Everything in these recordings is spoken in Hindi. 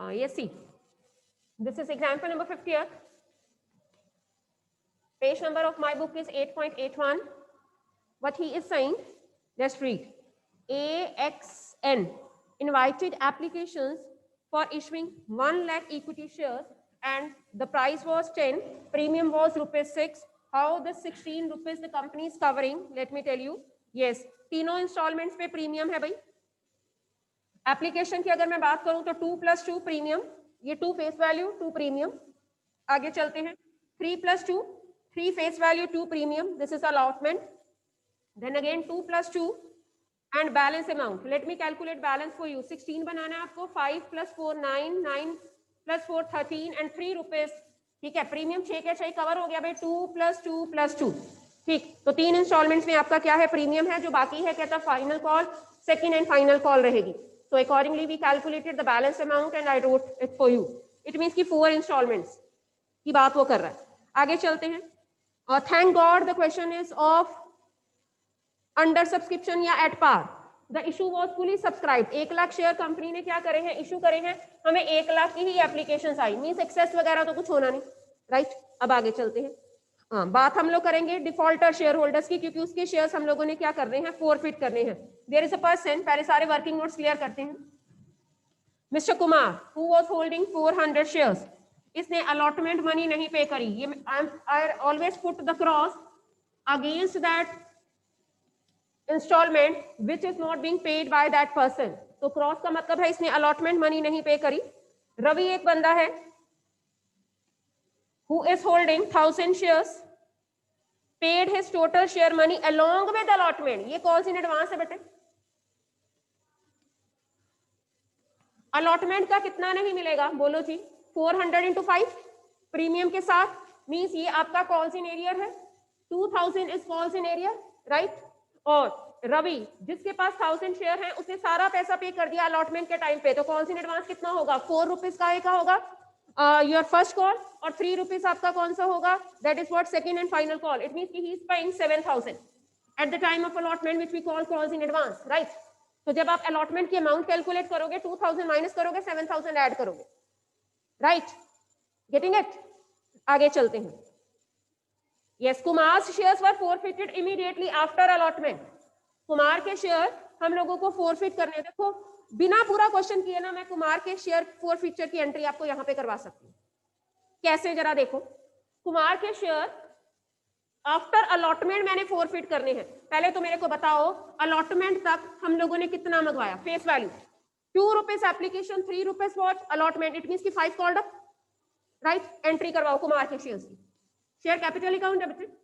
Yes, see, this is example number 50th. Page number of my book is 8.81. What he is saying, let's read. AXN invited applications for issuing 1 lakh equity shares and the price was 10, premium was ₹6. How the 16 rupees the company is covering? Let me tell you. Yes, तीनों इंस्टॉलमेंट्स पे प्रीमियम है भाई. एप्लीकेशन की अगर मैं बात करूं तो 2 + 2 प्रीमियम, ये 2 फेस वैल्यू 2 प्रीमियम. आगे चलते हैं. 3 + 2 3 face value 2 premium. This is allotment. Then again 2 + 2 and balance amount. Let me calculate balance for you. 16 बनाना है आपको. 5 + 4 9, 9 + 4 13 एंड 3 रुपीज. ठीक है, प्रीमियम 6 के 6 कवर हो गया भाई. 2 + 2 + 2. ठीक, तो 3 इंस्टॉलमेंट्स में आपका क्या है? प्रीमियम है. जो बाकी है कहता final call, second and final call रहेगी. So accordingly we calculated the balance amount and I wrote it for you. It means कि 4 installments की बात वो कर रहा है. आगे चलते हैं. और thank God the question is of under subscription या at par. The issue was fully subscribed. 1 lakh share company ने क्या करे हैं? इशू करे हैं. हमें 1 लाख की ही एप्लीकेशन आई. मीन्स एक्सेस वगैरह तो कुछ होना नहीं. राइट, अब आगे चलते हैं. हाँ, बात हम लोग करेंगे डिफॉल्टर शेयर होल्डर्स की, क्योंकि उसके शेयर्स हम लोगों ने क्या करने हैं? फोरफिट करने हैं. There is a person. पहले सारे वर्किंग नोट्स क्लियर करते हैं. Mister Kumar who was holding 400 shares, इसने अलॉटमेंट मनी नहीं पे करी. ये I always put the cross against that instalment which is not being paid by that person. तो क्रॉस का मतलब है इसने अलॉटमेंट मनी नहीं पे करी. रवि एक बंदा है who is holding 1000 shares, paid his total share money along with allotment. ये calls in advance है बेटे. allotment का कितना नहीं मिलेगा? बोलो जी. 400 into 5 प्रीमियम के साथ. मीन्स ये आपका calls in arrear है. 2000 is calls in arrear, right? और रवि जिसके पास 1000 शेयर है उसने सारा पैसा पे कर दिया अलॉटमेंट के टाइम पे. तो calls in advance कितना होगा? 4 रुपीज का एक होगा योर फर्स्ट कॉल और 3 रुपीज आपका कौन सा होगा? That is what second and final call. It means कि he is paying 7000 at the time of allotment which we call calls in advance. Right, तो जब आप अलॉटमेंट की अमाउंट कैलकुलेट करोगे 2000 माइनस करोगे, 7000 ऐड करोगे. Right, getting it? आगे चलते हैं. यस, कुमार शेयर्स वर forfeited immediately after allotment. Kumar के शेयर हम लोगों को फोरफिट करने. देखो बिना पूरा क्वेश्चन किए ना मैं कुमार के शेयर फोरफिचर की एंट्री आपको यहां पे करवा सकती हूँ. कैसे जरा देखो. कुमार के शेयर आफ्टर अलॉटमेंट मैंने फोरफिट करने हैं. पहले तो मेरे को बताओ अलॉटमेंट तक हम लोगों ने कितना मंगवाया? Face value 2 rupees application, 3 rupees what allotment. It means कि 5 कॉल्ड अप. राइट, एंट्री करवाओ कुमार के शेयर्स की. Share capital account debited.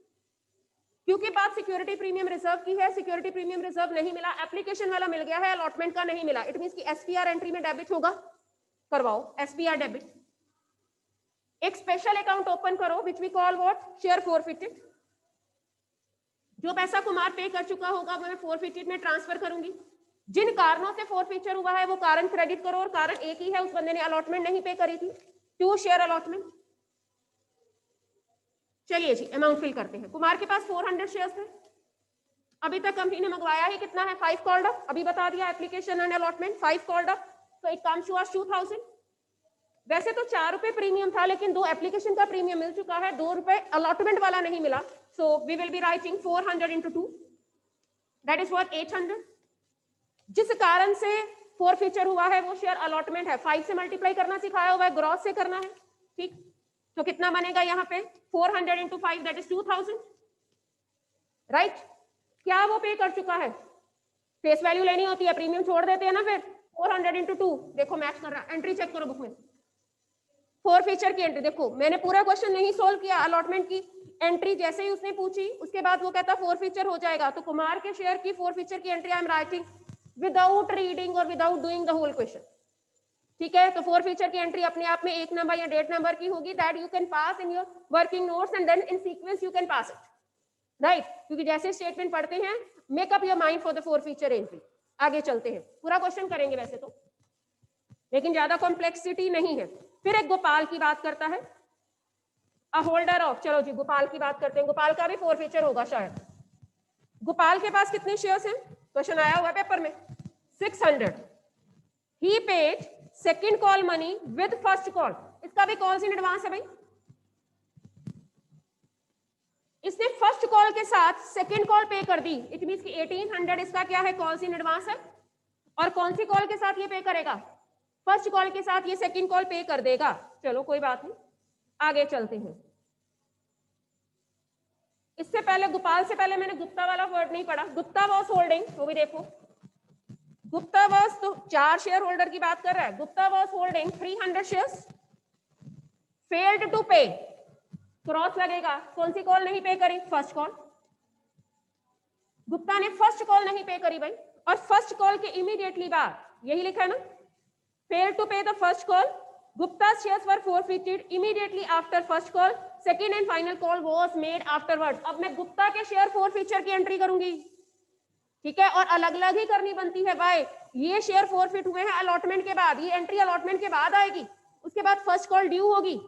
क्योंकि बात सिक्योरिटी प्रीमियम रिजर्व की है. सिक्योरिटी प्रीमियम रिजर्व नहीं मिला, एप्लीकेशन वाला मिल गया है, अलॉटमेंट का नहीं मिला. इट मींस कि एसपीआर एंट्री में डेबिट होगा. करवाओ एसपीआर डेबिट. एक स्पेशल अकाउंट ओपन करो which we call what? Share forfeited. जो पैसा कुमार पे कर चुका होगा वो मैं फोरफिटेड में ट्रांसफर करूंगी. जिन कारणों से फोरफिचर हुआ है वो कारण क्रेडिट करो और कारण एक ही है, उस बंदे ने अलॉटमेंट नहीं पे करी थी. 2 शेयर अलॉटमेंट. चलिए जी अमाउंट फिल करते हैं. कुमार के पास 400 शेयर्स थे. अभी तक कंपनी ने मंगवाया ही कितना है? 5 कॉल्ड अप. अभी बता दिया application and allotment 5 called up. तो एक काम शुआ 2000. वैसे तो 4 रुपए प्रीमियम था लेकिन 2 एप्लीकेशन का प्रीमियम मिल चुका है, 2 रुपए अलॉटमेंट वाला नहीं मिला. So we will be writing 400 into 2 that is what 800. जिस कारण से फोरफिचर हुआ है वो शेयर अलॉटमेंट है. 5 से मल्टीप्लाई करना सिखाया हुआ है, ग्रॉस से करना है. ठीक, तो कितना बनेगा यहाँ पे? 400 into 5 दैट इज 2000. राइट, क्या वो पे कर चुका है? फेस वैल्यू लेनी होती है, प्रीमियम छोड़ देते हैं ना. फिर 400 into 2 देखो मैच कर रहा है. एंट्री चेक करो बुक में. फोरफिचर की एंट्री देखो. मैंने पूरा क्वेश्चन नहीं सोल्व किया. अलॉटमेंट की एंट्री जैसे ही उसने पूछी उसके बाद वो कहता फोरफिचर हो जाएगा. तो कुमार के शेयर की फोरफिचर की entry I am writing without reading और without doing the whole question. ठीक है, तो फोरफिचर की एंट्री अपने आप में 1 नंबर या डेट नंबर की होगी. That you can pass in your working notes and then in sequence you can pass it. Right, क्योंकि जैसे स्टेटमेंट पढ़ते हैं make up your mind for the forfeiture entry. आगे चलते हैं. पूरा क्वेश्चन करेंगे वैसे तो, लेकिन ज्यादा कॉम्प्लेक्सिटी नहीं है. फिर एक गोपाल की बात करता है, अ होल्डर ऑफ. चलो जी गोपाल की बात करते हैं. गोपाल का भी फोरफिचर होगा शायद. गोपाल के पास कितने शेयर्स हैं? क्वेश्चन आया हुआ पेपर में. 600. He paid second call money with first call, इसका भी कॉल्स इन एडवांस है भाई। इसने फर्स्ट कॉल के साथ सेकंड कॉल पे कर दी, इट मींस कि 1800 इसका क्या है, कॉल्स इन एडवांस है। और कौन सी कॉल के साथ ये पे करेगा, फर्स्ट कॉल के साथ ये सेकंड कॉल पे कर देगा। चलो कोई बात नहीं, आगे चलते हैं। इससे पहले गोपाल से पहले मैंने गुप्ता वाला वर्ड नहीं पढ़ा, गुप्ता वॉज होल्डिंग, वो भी देखो। गुप्ता वॉज तो 4 शेयर होल्डर की बात कर रहा है, Gupta was holding 300 shares, failed to pay, cross लगेगा, कौन सी कॉल नहीं पे करी, फर्स्ट कॉल। गुप्ता ने फर्स्ट कॉल नहीं पे करी भाई, और फर्स्ट कॉल के इमीडिएटली बाद यही लिखा है ना, फेल टू पे the first call, Gupta shares were forfeited immediately after first call, second and final call was made afterwards। अब मैं गुप्ता के शेयर forfeiture की एंट्री करूंगी, ठीक है, और अलग अलग ही करनी बनती है भाई। ये शेयर forfeit हुए हैं अलॉटमेंट के बाद, ये एंट्री अलॉटमेंट के बाद आएगी, उसके बाद फर्स्ट कॉल ड्यू होगी,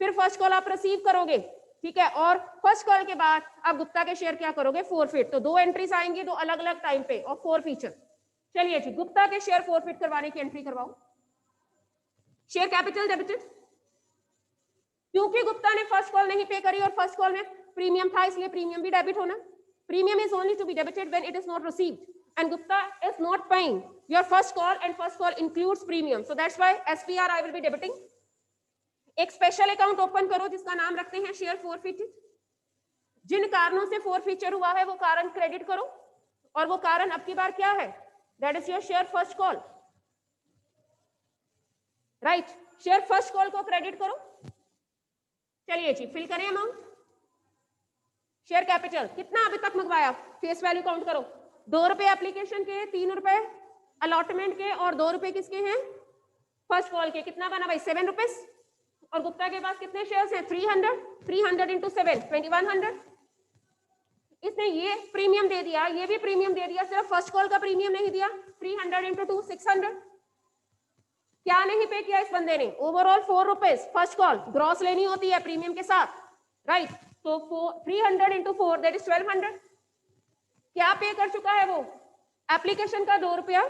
फिर फर्स्ट कॉल आप रिसीव करोगे, ठीक है, और फर्स्ट कॉल के बाद आप गुप्ता के शेयर क्या करोगे, forfeit। तो 2 एंट्रीज आएंगी, 2 अलग अलग टाइम पे और forfeiture। चलिए जी, गुप्ता के शेयर forfeit करवाने की एंट्री करवाओ। शेयर कैपिटल डेबिटेड, क्योंकि गुप्ता ने फर्स्ट कॉल नहीं पे करी और फर्स्ट कॉल में प्रीमियम था, इसलिए प्रीमियम भी डेबिट होना। Premium is only to be debited when it is not received and Gupta is not paying your first call and first call includes premium, so that's why SPR I will be debiting. एक स्पेशल अकाउंट ओपन करो जिसका नाम रखते हैं शेयर फॉरफिटेड। जिन कारणों से फॉरफीचर हुआ है वो कारण क्रेडिट करो, और वो कारण अब की बार क्या है, that is your share first call, right. Share first call को क्रेडिट करो। चलिए जी, फिल करें अमाउंट। शेयर कैपिटल कितना अभी तक मंगवाया, फेस वैल्यू काउंट करो, 2 रुपए एप्लीकेशन के, 3 रुपए अलॉटमेंट के और 2 रुपए किसके हैं, फर्स्ट कॉल के। कितना बना भाई, 7 रुपीज। और गुप्ता के पास कितने शेयर्स हैं, 300, 300 इंटू 7 2100। इसने ये प्रीमियम दे दिया, ये भी प्रीमियम दे दिया, सिर्फ फर्स्ट कॉल का प्रीमियम नहीं दिया, 300 इंटू 2 600। क्या नहीं पे किया इस बंदे ने, overall 4 rupees first call, gross लेनी होती है प्रीमियम के साथ, राइट। तो 300 इंटू 4 दैट इज 1200। क्या पे कर चुका है वो, एप्लीकेशन का 2 रुपया,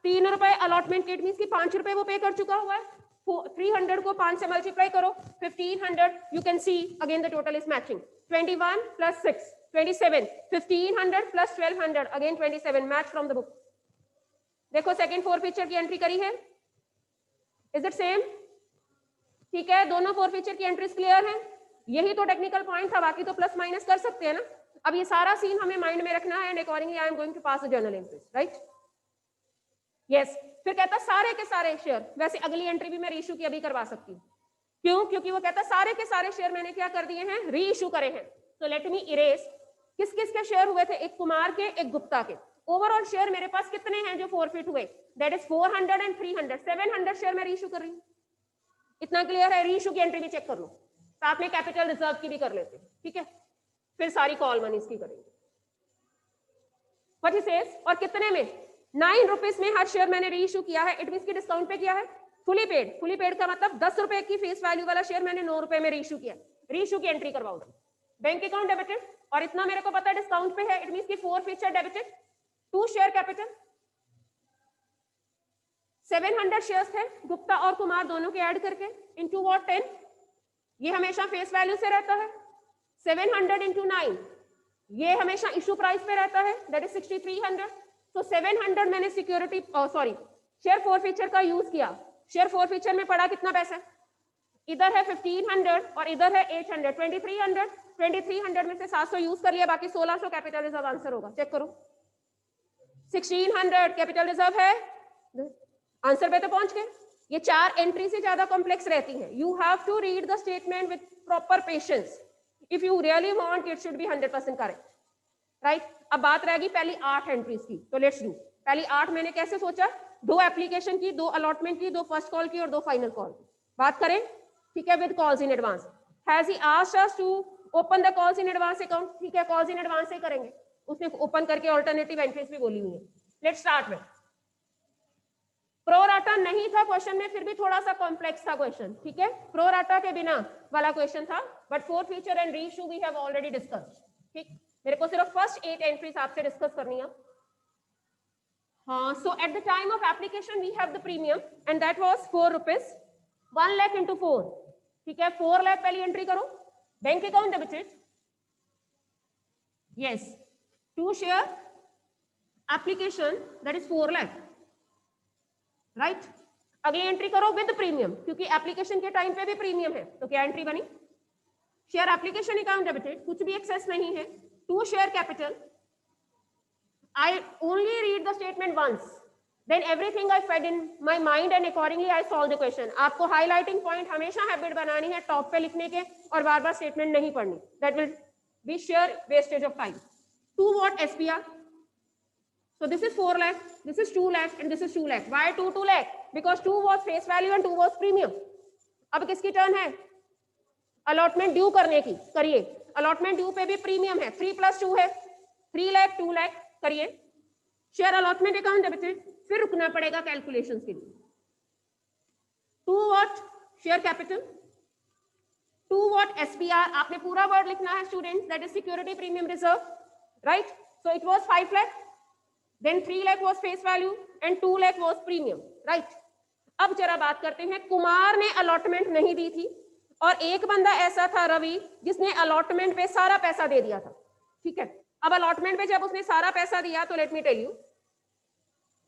3 रुपए अलॉटमेंट किट मींस की 5 रुपए वो पे कर चुका हुआ है। 300 को 5 से मल्टीप्लाई करो, 1500, you can see again the total is matching, 21 plus 6 27, 1500 plus 1200 again 27, match from the book. देखो सेकंड फॉरफीचर की एंट्री करी है, इज इट सेम, ठीक है, दोनों फॉरफीचर की एंट्रीज क्लियर है। यही तो टेक्निकल पॉइंट था, बाकी तो प्लस माइनस कर सकते हैं ना। अब ये सारा सीन हमें माइंड में रखना है, and accordingly I am going to pass the journal entries, right. Yes, फिर कहता सारे के सारे शेयर, वैसे अगली एंट्री भी मैं रीइश्यू की अभी करवा सकती हूँ, क्यों, क्योंकि वो कहता सारे के सारे शेयर मैंने क्या कर दिए हैं, रीइश्यू करे हैं। तो लेट मी इरेज, किस किस के शेयर हुए थे, एक कुमार के, एक गुप्ता के। ओवरऑल शेयर मेरे पास कितने हैं जो फॉरफिट हुए, दैट इज 400 एंड 300, 700 शेयर मैं रीइश्यू कर रही हूँ। इतना क्लियर है, रीइश्यू की एंट्री भी चेक कर लो, साथ में कैपिटल रिजर्व की भी कर लेते हैं, ठीक है, फिर सारी कॉल मनीज की करेंगे। व्हाट ही सेज, और कितने में, 9 रुपीज में हर शेयर मैंने रीइश्यू किया है, इट मींस की डिस्काउंट पे किया है, फुली पेड। फुली पेड का मतलब 10 रुपए की फेस वैल्यू वाला शेयर मैंने 9 रुपए में रीइश्यू किया। रीइश्यू की एंट्री करवाओ, बैंक अकाउंट डेबिटेड, और इतना मेरे को पता है डिस्काउंट पे है, इट मींस की 4 feature debited, 2 share capital, 700 shares थे गुप्ता और कुमार दोनों के ऐड करके, इनटू व्हाट 10, ये हमेशा फेस वैल्यू से रहता है, 700 इंटू 9 ये हमेशा इशू प्राइस पे रहता है, दैट इज 6300। तो 700 मैंने सिक्योरिटी सॉरी शेयर फॉरफीचर का यूज किया। शेयर फॉरफीचर में पड़ा कितना पैसा, इधर है 1500 और इधर है 800, 2300। 2300 में से 700 यूज कर लिया, बाकी 1600 कैपिटल रिजर्व आंसर होगा, चेक करो। 1600 कैपिटल रिजर्व है, आंसर पे तो पहुंच गए। ये 4 एंट्री से ज्यादा कॉम्प्लेक्स रहती है, you have to read the statement with proper patience if you really want it should be 100% correct, right. अब बात रहेगी पहली 8 एंट्रीज की, तो लेट्स डू। पहली 8 मैंने कैसे सोचा, 2 एप्लीकेशन की, 2 अलॉटमेंट की, 2 फर्स्ट कॉल की और 2 फाइनल कॉल की। बात करें, ठीक है, with calls in advance. Has he asked us to open the calls in advance account, ठीक है, कॉल्स इन एडवांस से करेंगे, उसने ओपन करके ऑल्टरनेटिव एंट्रीज भी बोली हुई है। लेट्स स्टार्ट में, प्रोराटा नहीं था क्वेश्चन में, फिर भी थोड़ा सा कॉम्प्लेक्स था क्वेश्चन, ठीक है, प्रोराटा के बिना वाला क्वेश्चन था, but forfeiture and reissue we have already discussed, ठीक। मेरे को सिर्फ फर्स्ट 8 एंट्रीज आपसे डिस्कस करनी है। हाँ, so at the time of application we have the premium and that was 4 rupees. 1 lakh into 4, ठीक है, 4 लाख पहली एंट्री करो. Bank account debited, yes, to share application that is 4 lakh, right. अगली एंट्री करो विद प्रीमियम, क्योंकि एप्लीकेशन के टाइम पे भी प्रीमियम है, तो क्या एंट्री बनी? शेयर एप्लीकेशन अकाउंट डेबिटेड, कुछ भी एक्सेस नहीं है. To share capital, I only read the statement once, then everything I fed in my mind and accordingly I solve the question. आपको highlighting point हमेशा हैबिट बनानी है टॉप पे लिखने के और बार बार स्टेटमेंट नहीं पढ़नी. That will be sheer wastage of time. 2 what SPR? So this is 4 lakh, this is 2 lakh and this is 2 lakh. Why 2 lakh? Because 2 was face value and 2 was premium. अब किसकी टर्न है? अलॉटमेंट ड्यू करने की. करिए. अलॉटमेंट ड्यू पे भी प्रीमियम है, 3 + 2 है, 3 लाख 2 लाख. करिए. शेयर अलॉटमेंट अकाउंट डेबिटेड, फिर रुकना पड़ेगा कैलकुलेशंस के लिए. 2 what share capital, 2 what SPR. आपने पूरा वर्ड लिखना है students, that is security premium reserve, right. So it was 5 lakh, then 3 lakh was face value and 2 lakh was premium, right. अब जरा बात करते हैं, कुमार ने अलॉटमेंट नहीं दी थी और एक बंदा ऐसा था रवि जिसने अलॉटमेंट पे सारा पैसा दे दिया था, ठीक है. अब अलॉटमेंट पे जब उसने सारा पैसा दिया तो लेट मी टेल यू,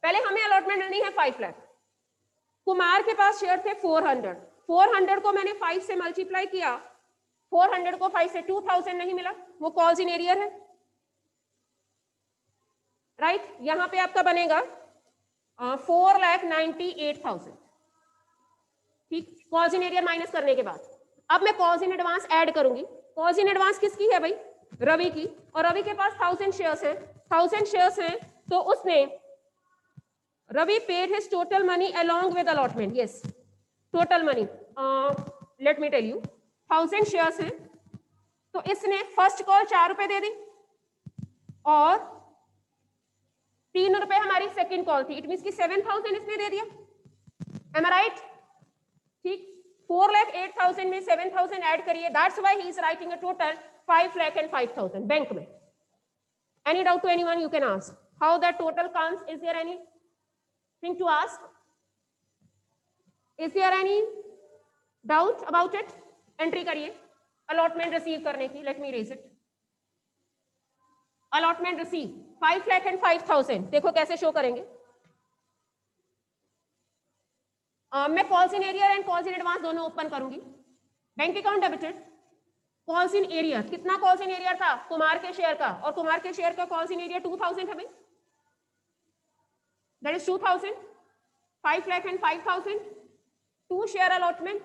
पहले हमें अलॉटमेंट लेनी है 5 लाख. कुमार के पास शेयर थे 400. 400 को मैंने 5 से मल्टीप्लाई किया, 400 को 5 से 2000 नहीं मिला, वो कॉल्स इन एरियर है, राइट. यहां पे आपका बनेगा 4,98,000, ठीक. कॉल्स इन एरियर माइनस करने के बाद अब मैं कॉल्स इन एडवांस ऐड करूंगी. कॉल्स इन एडवांस किसकी है भाई? रवि की. और रवि के पास 1000 शेयर्स हैं, 1000 शेयर्स हैं, तो उसने Ravi paid his total money along with allotment. Yes, total money, let me tell you, 1000 shares हैं, तो इसने फर्स्ट कॉल 4 रुपए दे दी और 3 रुपए हमारी सेकंड कॉल थी. इट मींस कि 7000 इसने दे दिया. एम आई राइट? ठीक. 4,08,000 में 7000 ऐड करिए, that's why he is writing a total 5,05,000 bank में. Any doubt to anyone you can ask? How that total comes? Is there anything to ask? Is there any doubt about it? Entry करिए allotment receive करने की. Let me raise it. Allotment receive 5,05,000. देखो कैसे शो करेंगे. मैं calls in arrear and calls in advance दोनों ओपन करूंगी. Bank account debited, calls in arrear, कितना कॉल्स इन एरियर था? कुमार के शेयर का, और कुमार के शेयर का कॉल्स इन एरियर 2000 है भाई, that is 2000. 5 lakh and 5,000. 2 share allotment,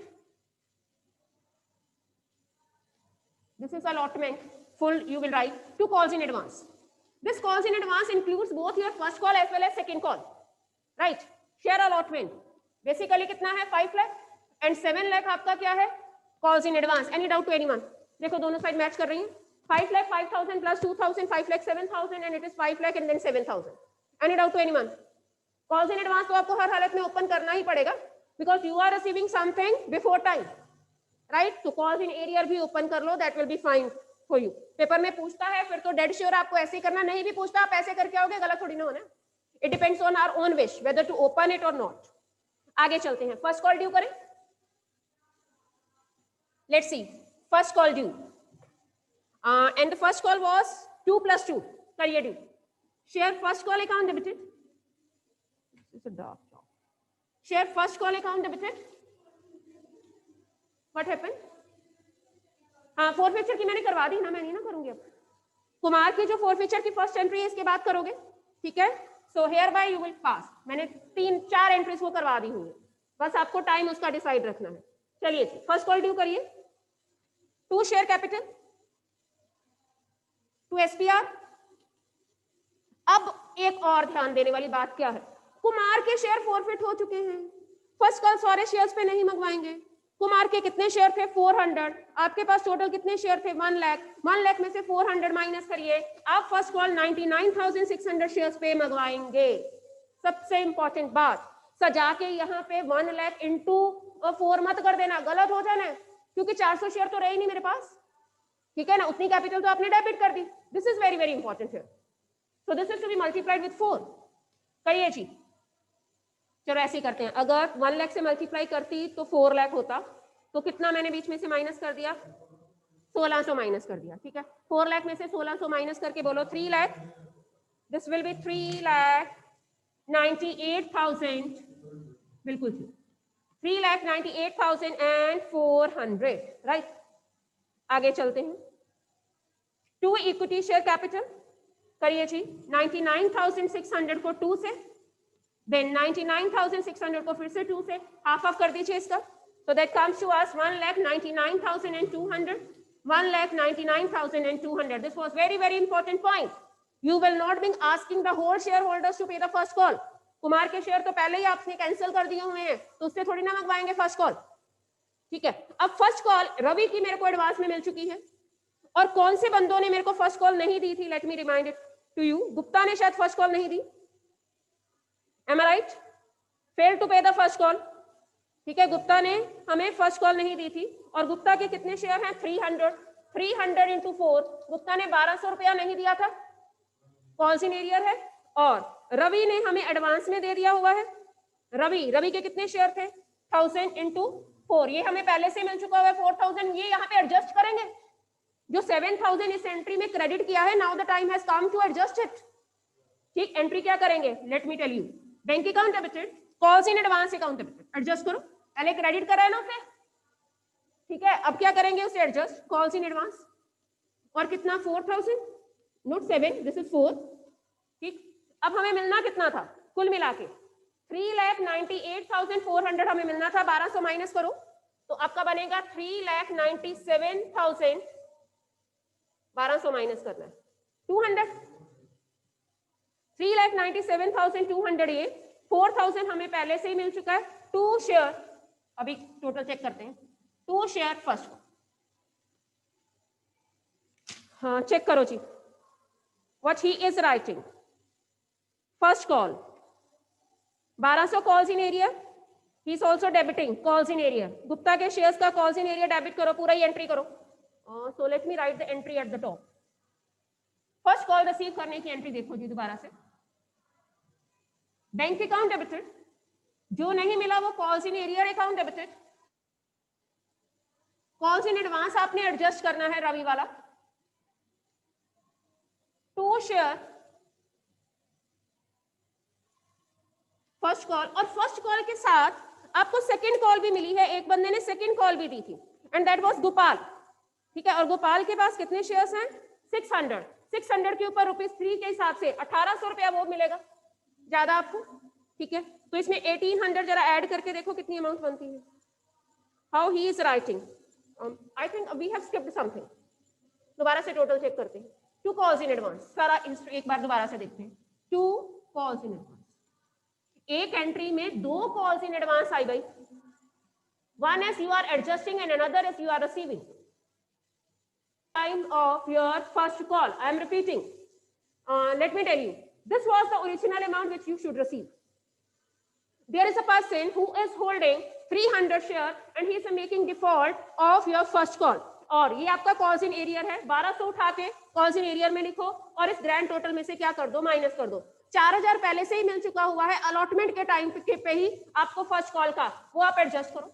this is allotment full. You will write 2 calls in advance. This calls in advance includes both your first call as well as second call, right. Share allotment basically कितना है? 5 लाख एंड 7 लाख आपका क्या है? Calls in advance. Any doubt to anyone? देखो दोनों साइड मैच कर रही हैं. 5 lakh 5,000 plus 2,000, 5 lakh 7,000 and it is 5 lakh and then 7,000. Any doubt to anyone? Calls in advance तो आपको हर हालत में ओपन करना ही पड़ेगा because you are receiving something before time, right. तो कॉल्स इन एरियर भी ओपन कर लो, that will be fine for you. Paper में पूछता है फिर तो डेड श्योर आपको ऐसे ही करना. नहीं भी पूछता आप ऐसे करके आओगे, गलत थोड़ी ना होना. It depends on our own wish whether to open it और नॉट. आगे चलते हैं. फर्स्ट कॉल ड्यू करें. Let's see first call due and the first call was 2 + 2. करिए due. Share first call account debited. Share first call account debited. What happened? हाँ, फोरफीचर की मैंने करवा दी ना, मैं नहीं ना करूंगी अब. कुमार की जो फोरफीचर की फर्स्ट एंट्री है इसके बाद करोगे, ठीक है. So here bye you will pass. मैंने 3-4 एंट्रीज को करवा दी हुई, बस आपको टाइम उसका डिसाइड रखना है. चलिए फर्स्ट कॉल ड्यू करिए. 2 शेयर कैपिटल, 2 SPR. अब एक और ध्यान देने वाली बात क्या है, कुमार के शेयर फॉरफिट हो चुके हैं. फर्स्ट कॉल सारे शेयर्स पे नहीं मंगवाएंगे. कुमार के कितने शेयर थे? 400. आपके पास टोटल कितने शेयर थे? 1 लाख. 1 लाख में से 400 माइनस करिए, आप फर्स्ट कॉल 99,600 शेयर्स पे मंगवाएंगे. सबसे इंपॉर्टेंट बात, सजा के यहाँ पे 1 लाख इंटू 4 मत कर देना, गलत हो जाना है, क्योंकि 400 शेयर तो रहे ही नहीं मेरे पास, ठीक है ना. उतनी कैपिटल तो आपने डेबिट कर दी. This is very very important here. So this is to be multiplied with 4. करिए जी। चलो ऐसे ही करते हैं, अगर 1 लाख से मल्टीप्लाई करती तो 4 लाख होता, तो कितना मैंने बीच में से माइनस कर दिया, 1600 माइनस कर दिया, ठीक है। 4 लाख में से 1600 माइनस करके बोलो 3 लाख, दिस विल बी 3,98,000, बिल्कुल ठीक, 3,98,400, राइट। आगे चलते हैं, 2 इक्विटी शेयर कैपिटल, करिए जी। 99,600 को 2 से, देन 99,600 को फिर से 2 से हाफ ऑफ कर दीजिए इसका, so that comes to us 1,99,200, 1,99,200. This was very important point. You will not be asking the whole shareholders to pay the first call. Kumar के शेयर तो पहले ही आपने कैंसिल कर दिए हुए हैं, तो उससे थोड़ी ना मंगवाएंगे फर्स्ट कॉल, ठीक है। अब फर्स्ट कॉल रवि की मेरे को एडवांस में मिल चुकी है, और कौन से बंदों ने मेरे को फर्स्ट कॉल नहीं दी थी, let me remind it to you. Gupta ने शायद फर्स्ट कॉल नहीं दी, am I right? Failed to pay the first call, ठीक है। गुप्ता ने हमें फर्स्ट कॉल नहीं दी थी, और गुप्ता के कितने शेयर हैं, 300 इंटू 4, गुप्ता ने 1200 रुपया नहीं दिया था, कौन सी एरियर है। और रवि ने हमें एडवांस में दे दिया हुआ है, रवि के कितने शेयर थे, 1000 इंटू 4, ये हमें पहले से मिल चुका हुआ है 4000, ये यहाँ पे एडजस्ट करेंगे, जो 7000 इस एंट्री में क्रेडिट किया है, now the time has come to adjust it, ठीक। एंट्री क्या करेंगे, let me tell you, bank account debited, calls in advance account debited, adjust करो, पहले क्रेडिट करा है ना उसे, ठीक है। अब क्या करेंगे उसे एडजस्ट, कॉल्स इन एडवांस, और कितना 4000 नोट 7, दिस इज 4, ठीक। अब हमें मिलना कितना था कुल मिला के, 3,98,400 हमें मिलना था, 1200 माइनस करो तो आपका बनेगा 3,97,000, 1200 माइनस करना है 200, 3,97,200, ये 4,000 हमें पहले से ही मिल चुका है, 2 शेयर, अभी टोटल चेक करते हैं, 2 शेयर फर्स्ट, हाँ चेक करो जी, what he is writing, first call 1200 calls in arrear, he is also debiting calls in arrear, Gupta के शेयर्स का कॉल्स इन एरिया डेबिट करो, पूरा ही एंट्री करो, so let me right the entry at the top, first call receive करने की एंट्री देखो जी दोबारा से, बैंक अकाउंट डेबिटेड, जो नहीं मिला वो calls in arrear account debited, calls in advance आपने एडजस्ट करना है रवि वाला, 2 शेयर फर्स्ट कॉल, और फर्स्ट कॉल के साथ आपको सेकंड कॉल भी मिली है, एक बंदे ने सेकंड कॉल भी दी थी, एंड दैट वाज गोपाल, ठीक है। और गोपाल के पास कितने शेयर्स हैं, 600, 600 के ऊपर ₹3 के हिसाब से 1800 रुपया वो मिलेगा ज्यादा आपको, ठीक है। तो इसमें 1800 जरा ऐड करके देखो कितनी अमाउंट बनती है, how he is writing, I think we have skipped something, दोबारा से टोटल चेक करते हैं, 2 कॉल्स इन एडवांस, सारा एक बार दोबारा से देखते हैं, 2 कॉल्स इन एडवांस, एक एंट्री में 2 कॉल्स इन एडवांस आई भाई, one is you are adjusting and another is you are receiving, time of your first call, I am repeating, let me tell you, this was the original amount which you should receive. There is a person who is holding 300 share and he is making default of your first call, और ये आपका कॉल्स इन एरियर है, 1200 उठा के कॉल्स इन एरियर में लिखो, और इस ग्रैंड टोटल में से क्या कर दो, माइनस कर दो, 4000 पहले से ही मिल चुका हुआ है, अलॉटमेंट के टाइम पे ही आपको फर्स्ट कॉल का, वो आप एडजस्ट करो,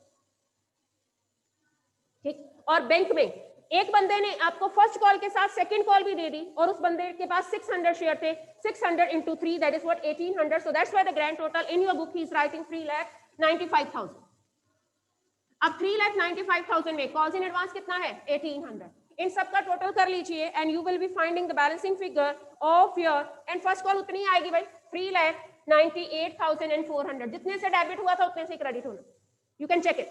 ठीक। और बैंक में एक बंदे ने आपको फर्स्ट कॉल के साथ सेकंड कॉल भी दे दी, और उस बंदे के पास 600 शेयर थे, 600 into 3 that is what 1800, so that's why the grand total in your book he is writing 3,95,000. अब 3,95,000 में कॉल्स इन एडवांस कितना है, 1800, इन सब का टोटल कर लीजिए and you will be finding the balancing figure of your, and first call उतनी आएगी भाई 3,98,400, जितने से डेबिट हुआ था उतने से क्रेडिट होना, यू कैन चेक इट,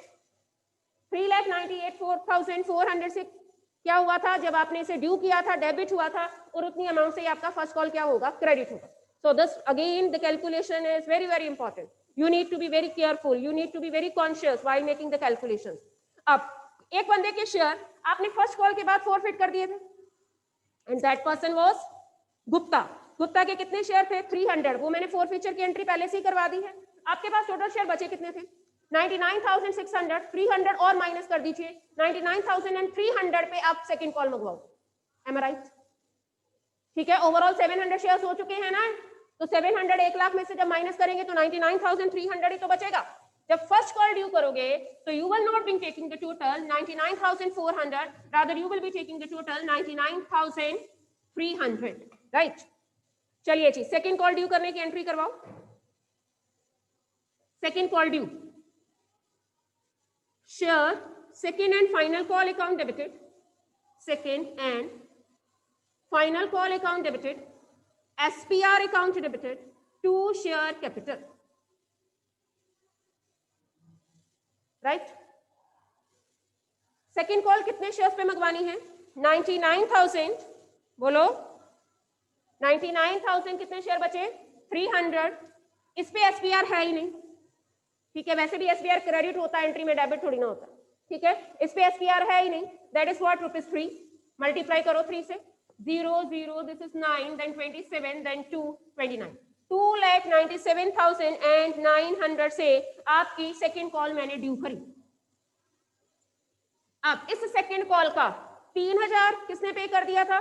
3,98,400 से क्या हुआ था, जब आपने इसे ड्यू किया था, डेबिट हुआ था, और उतनी अमाउंट से आपका फर्स्ट कॉल क्या होगा, क्रेडिट होगा। So this again the calculation is very important, you need to be very careful, you need to be very conscious while making the calculations. अब एक बंदे के शेयर आपने फर्स्ट कॉल के बाद फॉरफिट कर दिए थे, and that person was Gupta, Gupta के कितने शेयर थे, 300, वो मैंने फॉरफिचर की एंट्री पहले से ही करवा दी है। आपके पास टोटल शेयर बचे कितने थे, 99,600, 300 और माइनस कर दीजिए, 99,300 पे आप सेकंड कॉल मंगवाओ, am I right? ठीक है, ओवरऑल 700 शेयर्स हो चुके हैं ना, तो 700 1 लाख में से जब माइनस करेंगे तो 99,300 ही तो बचेगा। जब फर्स्ट कॉल ड्यू करोगे तो you will not be taking the total 99,400, rather you will be taking the total 99,300, right. चलिए जी, सेकंड कॉल ड्यू करने की एंट्री करवाओ। Second call due, share second and final call account debited, second and final call account debited, SPR account debited to share capital, right? second call कितने शेयर्स पे मंगवानी है? 99,000, बोलो 99,000, कितने शेयर बचे? 300। इस पे SPR है ही नहीं, ठीक है, वैसे भी SPR क्रेडिट होता है, एंट्री में डेबिट थोड़ी ना होता, ठीक है, इस पे SPR है ही नहीं, that is what ₹3, मल्टीप्लाई करो 3 से, 0 0, this is 9, then 27, then 2 29, 2,97,900 से आपकी सेकंड कॉल मैंने ड्यू करी। अब इस सेकंड कॉल का 3,000 किसने पे कर दिया था?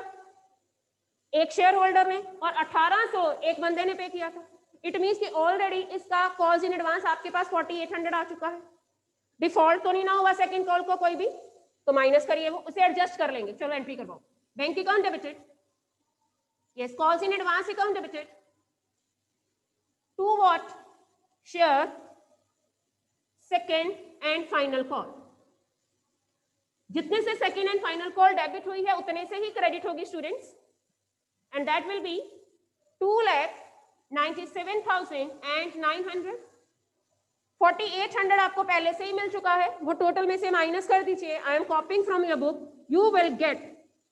एक शेयर होल्डर ने, और 1,800 एक बंदे ने पे किया था। इट मींस कि ऑलरेडी इसका कॉल्स इन एडवांस आपके पास 4,800 आ चुका है। डिफॉल्ट तो नहीं ना हुआ सेकंड कॉल को कोई भी, तो माइनस करिए, वो उसे एडजस्ट कर लेंगे। चलो एंट्री करवाओ। Bank account debited, yes, calls in advance account debited to what? Share second and final call. जितने से second and final call debit हुई है उतने से ही क्रेडिट होगी students, and that will be 2,97,900। 4,800 आपको पहले से ही मिल चुका है, वो टोटल में से माइनस कर दीजिए। I am कॉपिंग from your book, you will get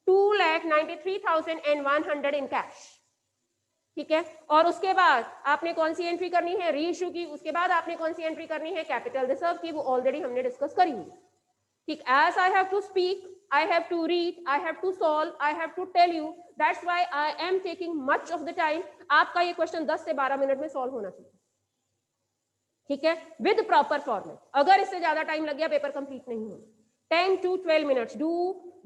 2,93,100 in cash, ठीक है। और उसके बाद आपने कौन सी एंट्री करनी है? री इशू की। उसके बाद आपने कौन सी एंट्री करनी है? कैपिटल रिजर्व की, वो ऑलरेडी हमने डिस्कस करी हुई, ठीक। As I have to speak, I have to read, I have to solve, I have to tell you, that's why I am taking much of the time। आपका ये क्वेश्चन 10 से 12 मिनट में सॉल्व होना चाहिए, ठीक है, विद प्रॉपर फॉर्मेट। अगर इससे ज्यादा टाइम लग गया पेपर कंप्लीट नहीं होगा। 10 to 12 minutes, do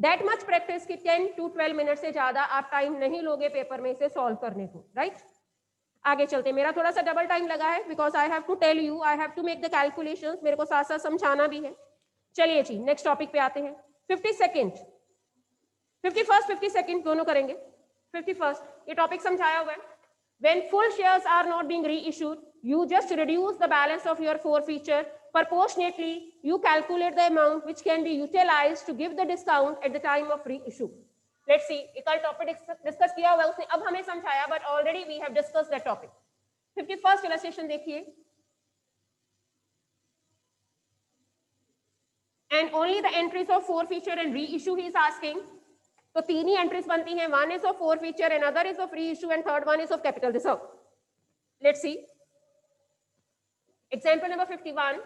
that much practice कि 10 to 12 मिनट से ज्यादा आप टाइम नहीं लोगे पेपर में इसे सॉल्व करने को, राइट। आगे चलते, मेरा थोड़ा सा डबल टाइम लगा है because I have to tell you, I have to make the calculations, मेरे को साथ साथ समझाना भी है। चलिए जी, नेक्स्ट टॉपिक पे आते हैं। 52nd, 51st 52nd दोनों करेंगे। 51st ये टॉपिक समझाया हुआ है। When full shares are not being reissued, you just reduce the balance of your forfeiture. Proportionately, you calculate the amount which can be utilized to give the discount at the time of reissue. Let's see, एक कल टॉपिक डिस्कस किया हुआ है उसने, अब हमें समझाया, but already we have discussed that topic. 51st illustration देखिए, and only the entries of forfeiture and reissue he is asking. तो तीन ही एंट्रीज बनती हैं, one is of forfeiture, another is of reissue, and third one is of capital reserve. Let's see. Example number 51.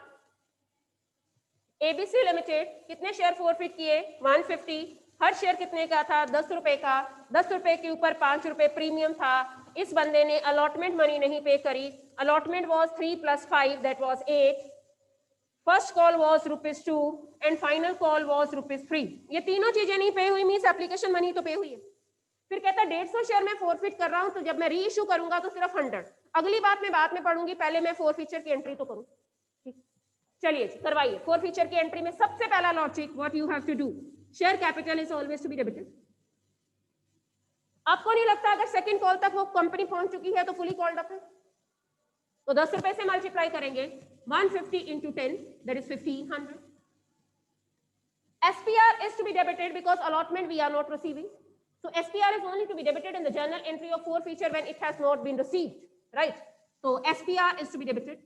ABC Limited कितने शेयर फॉरफिट किए? 150। हर शेयर कितने का था? 10 रुपए का। 10 रुपए के ऊपर 5 रुपए प्रीमियम था। इस बंदे ने अलॉटमेंट मनी नहीं पे करी। Allotment was 3 + 5, that was 8। First call was ₹2 and final call was ₹3। ये तीनों चीजें नहीं पे हुई, मींस एप्लीकेशन मनी तो पे हुई है। फिर कहता है 150 शेयर में फॉरफिट कर रहा हूं, तो जब मैं री इशू करूंगा तो सिर्फ 100। अगली बात मैं बाद में पढ़ूंगी, पहले मैं फॉरफीचर की एंट्री तो करूं, ठीक। चलिए करवाइए। फॉरफीचर की एंट्री में सबसे पहला logic, what you have to do, share capital is always to be debited. आपको नहीं लगता अगर सेकंड कॉल तक वो कंपनी पहुंच चुकी है तो फुली कॉल्ड अप है? तो 10 रुपए से मल्टीप्लाई करेंगे, 150 into 10, that is 1,500. SPR is to be debited because allotment we are not receiving. So SPR is only to be debited in the journal entry of forfeiture when it has not been received, right? So SPR is to be debited.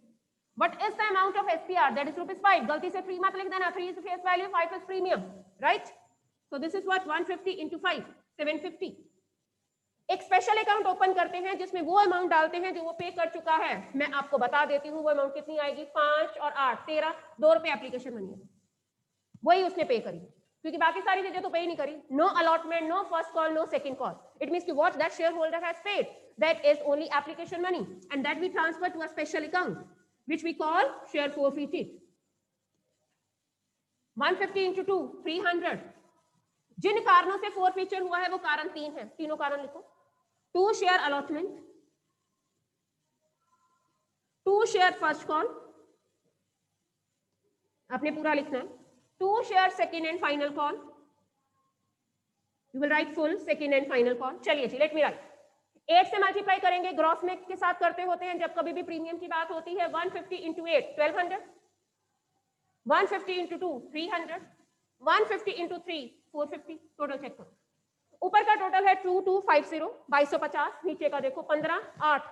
What is the amount of SPR? That is ₹5. गलती से 3 मत लिख देना, 3 is face value, 5 is premium, right? So this is what 150 into 5, 750. एक स्पेशल अकाउंट ओपन करते हैं जिसमें वो अमाउंट डालते हैं जो वो पे कर चुका है। मैं आपको बता देती हूँ वो अमाउंट कितनी आएगी, 5 और 8 13, 2 रुपए एप्लीकेशन मनी है, वही उसने पे करी, क्योंकि बाकी सारी चीजें तो पे ही नहीं करी। No allotment, no first call, no second call. It means कि what that share holder has paid, that is only application money and that we transfer to a special account which we call share forfeited. 150 into 2, 300। जिन कारणों से फॉरफीचर हुआ है वो कारण 3 है, तीनों कारण लिखो। 2 share allotment, two share first call, आपने पूरा लिखना है, to share second and final call, you will write full second and final call. चलिए जी, लेट मी राइट, 8 से मल्टीप्लाई करेंगे, ग्रॉस में के साथ करते होते हैं जब कभी भी प्रीमियम की बात होती है। 150 into 8 1200, 150 into 2 300, 150 into 3 450। Total check करो, ऊपर का टोटल है 2250 2250, नीचे का देखो 15 8,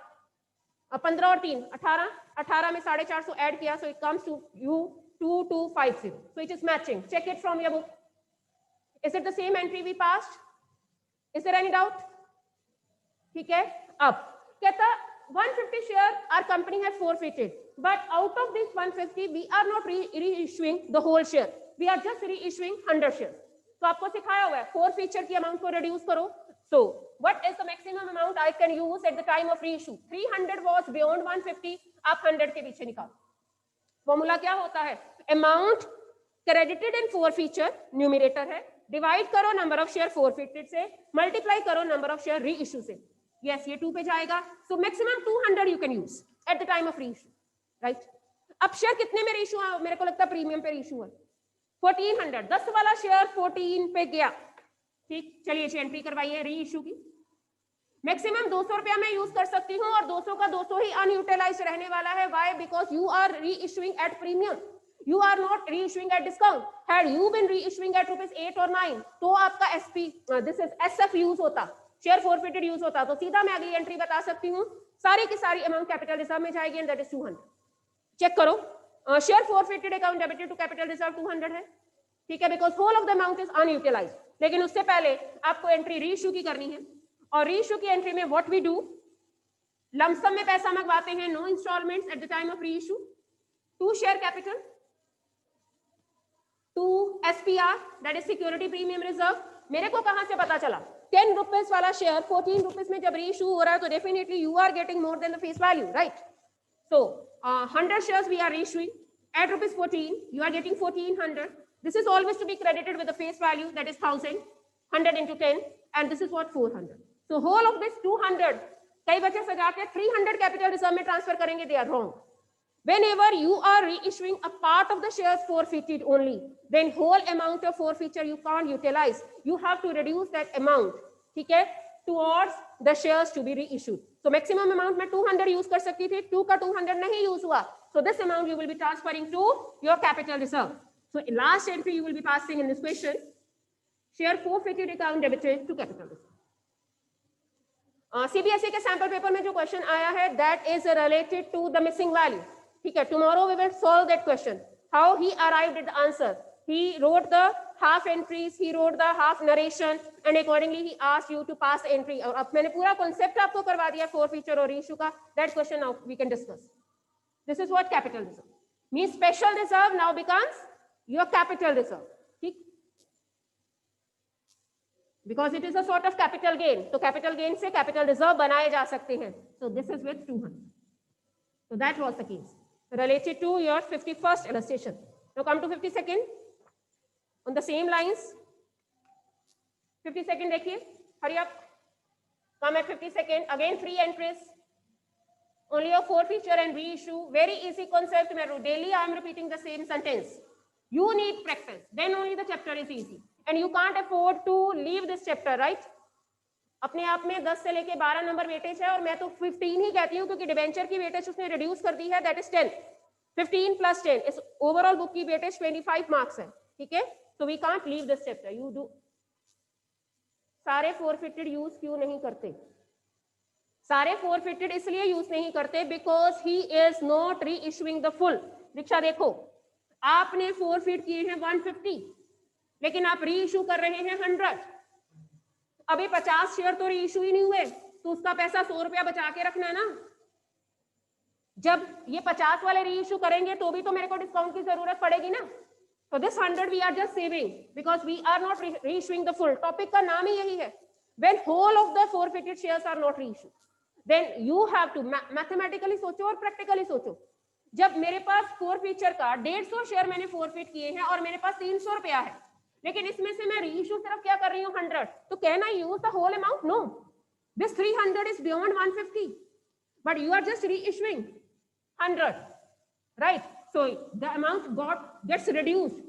अब 15 और 3 18, 18 में 450 ऐड किया, so it comes to you 2250, so it is matching. Check it from your book. Is it the same entry we passed? Is there any doubt? ठीक है, अब कहता 150 share our company has forfeited, but out of this 150 we are not reissuing the whole share, we are just reissuing 100 shares. तो आपको सिखाया हुआ है forfeiture की अमाउंट को reduce करो. So what is the maximum amount I can use at the time of reissue? 300 was beyond 150, आप 100 के पीछे निकालो. फॉर्मूला क्या होता है? Amount credited in forfeiture numerator है, डिवाइड करो नंबर ऑफ शेयर फॉरफिटेड से, मल्टीप्लाई करो नंबर ऑफ शेयर री इश्यू से. यस, ये 2 पे जाएगा. So maximum 200 you can use eight the time of री इश्यू, राइट? अब शेयर कितने में री इश्यू है? मेरे को लगता है प्रीमियम पे री इश्यू है 1400, 10 वाला शेयर 14 पे गया. ठीक, चलिए जी एंट्री करवाइए री इश्यू की. मैक्सिमम 200 रुपया मैं यूज कर सकती हूँ और 200 का 200 ही अनयूटिलाइज्ड रहने वाला है. Why? Because you are reissuing at premium, you are not reissuing at discount. Had you been reissuing at ₹8 और 9 तो आपका SP this is SF use होता, शेयर फॉरफिटेड यूज होता. तो सीधा मैं अगली एंट्री बता सकती हूँ, सारी की सारी अमाउंट कैपिटल रिजर्व में जाएगी एंड दैट इज 200. चेक करो, share forfeited account debited to capital reserve 200 है. ठीक है, because whole of the amount is unutilised. लेकिन उससे पहले आपको एंट्री री इशू की करनी है और री इशू की एंट्री में व्हाट वी डू, लमसम में पैसा मंगवाते हैं, no instalments at the time of reissue, to share capital, to SPR that is security premium reserve. मेरे को कहां से पता चला? 10 रुपीज वाला शेयर 14 रुपीज में जब री इशू हो रहा है तो definitely you are getting more than the face value, right? So 100 shares we are issuing at ₹14, you are getting 1400. This is always to be credited with the face value, that is 1000, 100 into 10, and this is what 400. So whole of this 200 कई बच्चे सजा के 300 कैपिटल रिजर्व में ट्रांसफर करेंगे. they are wrong. Whenever you are reissuing a part of the shares forfeited only, then whole amount of forfeiture you can't utilize. You have to reduce that amount, ठीक है, towards the shares to be reissued. So maximum amount में 200 यूज कर सकती थी, 2 का 200 नहीं यूज हुआ. So this amount you will be transferring to your capital reserve. So last entry you will be passing in this question, share forfeited account debited to capital reserve. CBSE के सैंपल पेपर में जो क्वेश्चन आया है that is related to the missing value. ठीक है, tomorrow we will solve that question. How he arrived at the answer. He wrote the half entries, he wrote the half narration, and accordingly he asked you to pass the entry. और अब मैंने पूरा concept आपको करवा दिया forfeiture और reissue का. That question now we can discuss. This is what capital reserve means. Special reserve now becomes your capital reserve. ठीक, because it is a sort of capital gain. तो capital gain से capital reserve बनाए जा सकते हैं. So this is with 200. So that was the case related to your 51st illustration. Now come to 52nd on the same lines. 52nd देखिए, hurry up. Come at 52nd. Again 3 entries. Only a forfeiture and reissue. Very easy concept. Daily I am repeating the same sentence. You need practice. Then only the chapter is easy. And you can't afford to leave this chapter, right? अपने आप में 10 से लेके 12 नंबर वेटेज है और मैं तो 15 ही कहती हूँ क्योंकि डिवेंचर की वेटेज उसने रिड्यूस कर दी है, दैट इज 10. 15 प्लस 10 इस ओवरऑल बुक की वेटेज 25 मार्क्स है. ठीक है, so we can't leave this chapter. You do. सारे फॉरफिटेड यूज क्यों नहीं करते? सारे फॉरफिटेड इसलिए यूज नहीं करते because he is not reissuing the full. Diksha देखो, आपने फॉरफिट किए हैं 150 लेकिन आप री इशू कर रहे हैं 100. अभी 50 शेयर तो री इशू ही नहीं हुए तो उसका पैसा 100 रुपया बचा के रखना है ना. जब ये 50 वाले री इशू करेंगे तो भी तो मेरे को डिस्काउंट की जरूरत पड़ेगी ना. तो this 100 we are just saving because we are not reissuing the full. Topic का नाम ही यही है. When whole of the forfeited shares are not reissue then you have to mathematically सोचो और प्रैक्टिकली सोचो. जब मेरे पास फॉरफिचर का 150 शेयर मैंने फॉरफिट किए हैं और मेरे पास 300 रुपया है लेकिन इसमें से मैं री इशू सिर्फ क्या कर रही हूँ 100, तो can I use the whole amount? No. This 300 is beyond 150 but you are just reissuing 100, right? So the amount gets reduced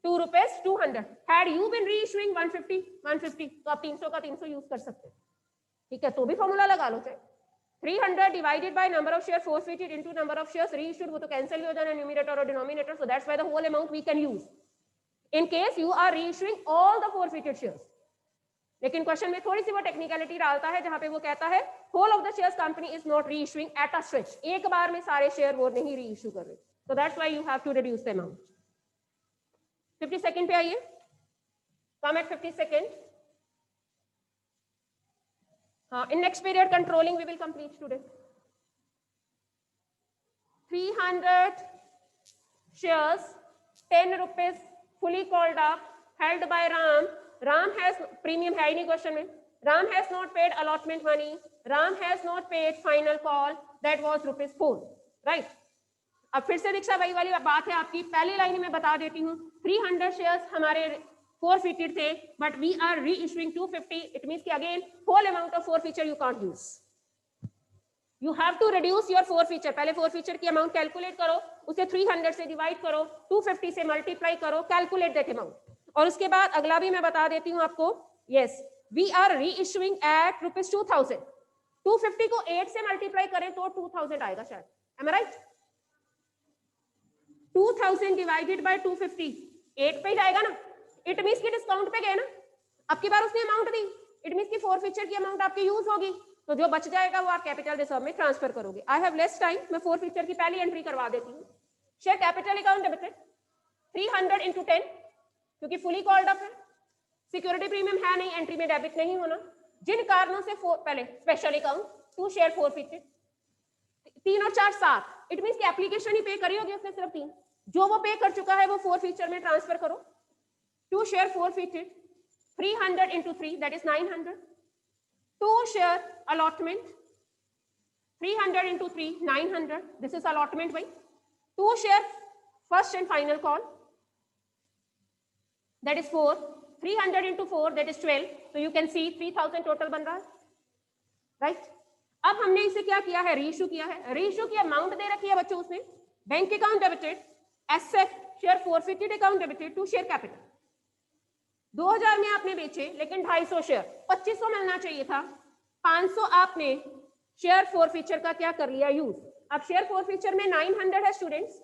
to rupees 200. Had you been reissuing 150, तो आप 300 का 300 यूज कर सकते हैं, ठीक है? तो भी फॉर्मूला लगा लो चाहे 300 divided by number of shares forfeited into number of shares reissued, वो तो कैंसिल भी हो जाना न्यूमरेटर और denominator, so that's why the whole amount we can use in case you are reissuing all the forfeited shares. लेकिन क्वेश्चन में थोड़ी सी वो टेक्निकलिटी डालता है जहां पे वो कहता है whole of the shares company is not reissuing at a stretch, एक बार में सारे शेयर वो नहीं रीइश्यू कर रहे, so that's why you have to reduce the amount. 52nd पे आइए, come at 52nd. In next period controlling we will complete today. 300 shares, 10 rupees, fully called up, held by Ram. Ram has premium है ही नहीं क्वेश्चन में. Ram has not paid allotment money. Ram has not paid final call. That was ₹4, right? अब फिर से दीक्षा वही वाली बात है आपकी, पहली लाइन में बता देती हूँ. 300 शेयर्स हमारे forfeited थे, but we are reissuing 250. It means कि again whole amount of forfeiture you can't use. You have to reduce your forfeiture. पहले forfeiture की amount calculate करो, उसे 300 से divide करो, 250 से multiply करो, calculate that amount. और उसके बाद अगला भी मैं बता देती हूँ आपको. Yes, we are reissuing at ₹2000. 250 को 8 से multiply करें तो 2000 आएगा शायद. Am I right? 2000 divided by 250, 8 पे जाएगा ना. It means कि डिस्काउंट पे गए ना, अब की बार उसने अमाउंट दी, इट मींस कि forfeiture की अमाउंट आपकी यूज होगी, तो जो बच जाएगा वो आप कैपिटल रिजर्व में ट्रांसफर करोगे. आई हैव लेस टाइम, मैं forfeiture की पहली एंट्री करवा देती हूँ. Share capital account debited 300 into 10, क्योंकि फुली कॉल्ड अप है, सिक्योरिटी प्रीमियम है नहीं, एंट्री में डेबिट नहीं होना. जिन कारणों से पहले स्पेशल अकाउंट 2 शेयर forfeited, 3 और 4 7, इट मींस कि एप्लीकेशन ही पे करी होगी उसने सिर्फ 3, जो वो पे कर चुका है वो forfeiture में ट्रांसफर करो. 2 share forfeited, 300 into 3, that is 900. 2 share allotment, 300 into 3, 900. This is allotment by 2 share first and final call, that is 4. 300 into 4, that is 12. So you can see 3000 total बन रहा है, right? अब हमने इसे क्या किया है, रीइश्यू किया है. रीइश्यू की अमाउंट दे रखी है बच्चों उसने, bank account debited, asset share forfeited account debited, 2 share capital. 2000 में आपने बेचे, लेकिन 250 शेयर, 2500 मिलना चाहिए था. 500 आपने शेयर forfeiture का क्या कर लिया, यूज. अब शेयर forfeiture में 900 है स्टूडेंट्स,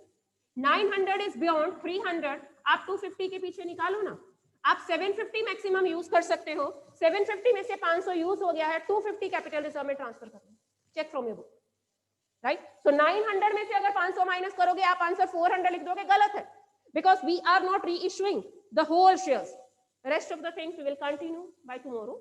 900 इज बियॉन्ड 300, आप 250 के पीछे निकालो ना. आप 750 मैक्सिमम यूज कर सकते हो, 750 में से 500 यूज हो गया है, 250 कैपिटल रिजर्व में ट्रांसफर करना. Check from your book, right? So 900 में से अगर 500 माइनस करोगे, आप आंसर 400 लिख दोगे, गलत है, because we are not reissuing the whole shares. Rest of the things we will continue by tomorrow.